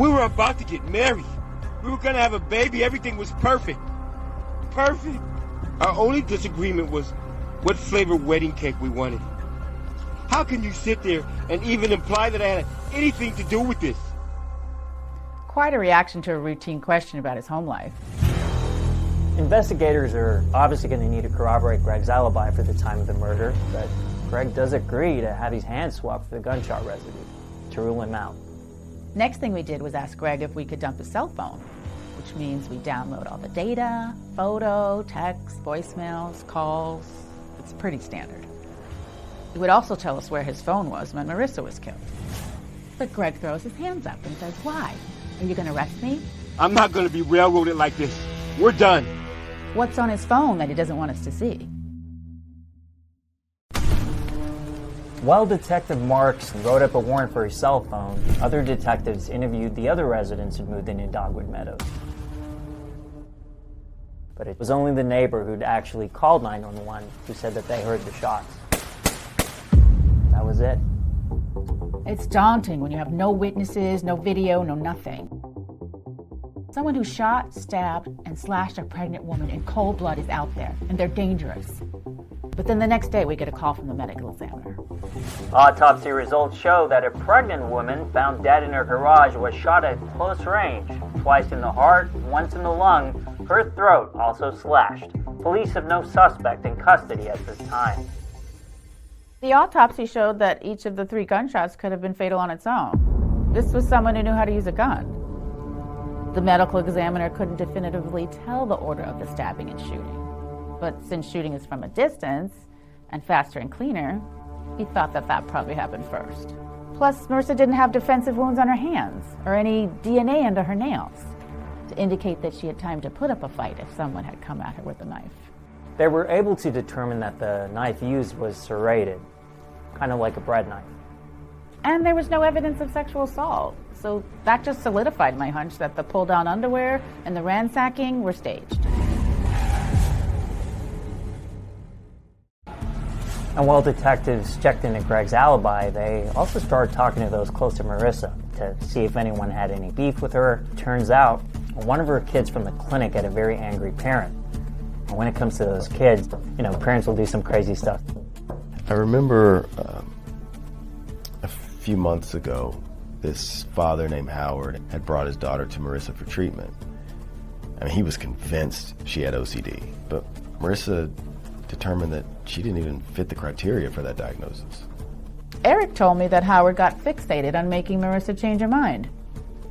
We were about to get married. We were gonna have a baby. Everything was perfect. Perfect. Our only disagreement was what flavor wedding cake we wanted. How can you sit there and even imply that I had anything to do with this? Quite a reaction to a routine question about his home life. Investigators are obviously going to need to corroborate Greg's alibi for the time of the murder, but Greg does agree to have his hands swapped for the gunshot residue to rule him out. Next thing we did was ask Greg if we could dump his cell phone, which means we download all the data, photo, text, voicemails, calls. It's pretty standard. He would also tell us where his phone was when Marissa was killed. But Greg throws his hands up and says, "Why? Are you going to arrest me?" I'm not gonna be railroaded like this. We're done. What's on his phone that he doesn't want us to see? While Detective Marks wrote up a warrant for his cell phone, other detectives interviewed the other residents who moved into Dogwood Meadows. But it was only the neighbor who'd actually called 911 who said that they heard the shots. That was it. It's daunting when you have no witnesses, no video, no nothing. Someone who shot, stabbed, and slashed a pregnant woman in cold blood is out there, and they're dangerous. But then the next day we get a call from the medical examiner. Autopsy results show that a pregnant woman found dead in her garage was shot at close range, twice in the heart, once in the lung, her throat also slashed. Police have no suspect in custody at this time. The autopsy showed that each of the 3 gunshots could have been fatal on its own. This was someone who knew how to use a gun. The medical examiner couldn't definitively tell the order of the stabbing and shooting. But since shooting is from a distance, and faster and cleaner, he thought that that probably happened first. Plus, Marissa didn't have defensive wounds on her hands, or any DNA under her nails, to indicate that she had time to put up a fight if someone had come at her with a knife. They were able to determine that the knife used was serrated, kind of like a bread knife. And there was no evidence of sexual assault, so that just solidified my hunch that the pull-down underwear and the ransacking were staged. And while detectives checked into Greg's alibi, they also started talking to those close to Marissa to see if anyone had any beef with her. Turns out, one of her kids from the clinic had a very angry parent. And when it comes to those kids, parents will do some crazy stuff. I remember a few months ago, this father named Howard had brought his daughter to Marissa for treatment. I mean, he was convinced she had OCD, but Marissa determined that she didn't even fit the criteria for that diagnosis. Eric told me that Howard got fixated on making Marissa change her mind.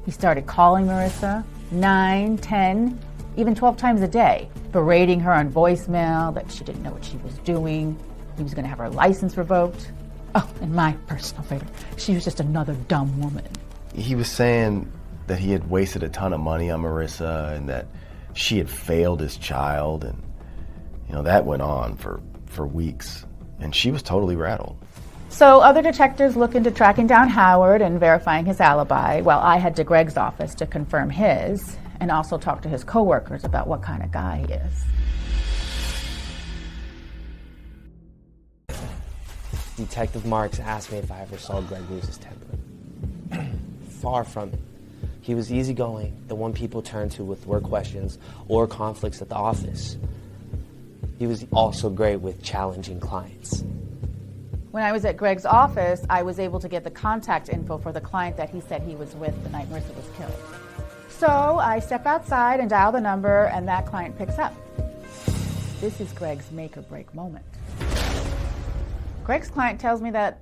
He started calling Marissa 9, 10, even 12 times a day, berating her on voicemail that she didn't know what she was doing. He was going to have her license revoked. Oh, and my personal favorite, she was just another dumb woman. He was saying that he had wasted a ton of money on Marissa and that she had failed his child, and that went on for weeks, and she was totally rattled. So other detectives looked into tracking down Howard and verifying his alibi, while I head to Greg's office to confirm his, and also talk to his coworkers about what kind of guy he is. Detective Marks asked me if I ever saw Greg lose his temper. Far from it. He was easygoing, the one people turn to with work questions or conflicts at the office. He was also great with challenging clients. When I was at Greg's office, I was able to get the contact info for the client that he said he was with the night Marissa was killed. So I step outside and dial the number, and that client picks up. This is Greg's make or break moment. Greg's client tells me that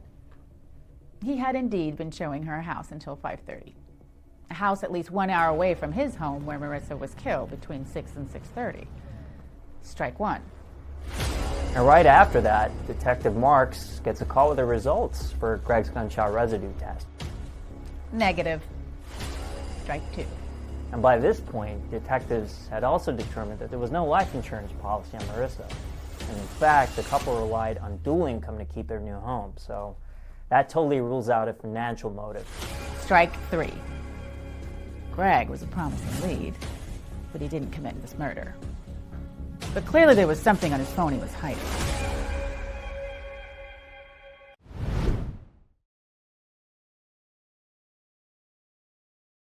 he had indeed been showing her a house until 5:30. A house at least 1 hour away from his home where Marissa was killed between 6 and 6:30. Strike one. And right after that, Detective Marks gets a call with the results for Greg's gunshot residue test. Negative. Strike two. And by this point, detectives had also determined that there was no life insurance policy on Marissa. And in fact, the couple relied on dual income to keep their new home. So that totally rules out a financial motive. Strike three. Greg was a promising lead, but he didn't commit this murder. But clearly there was something on his phone he was hiding.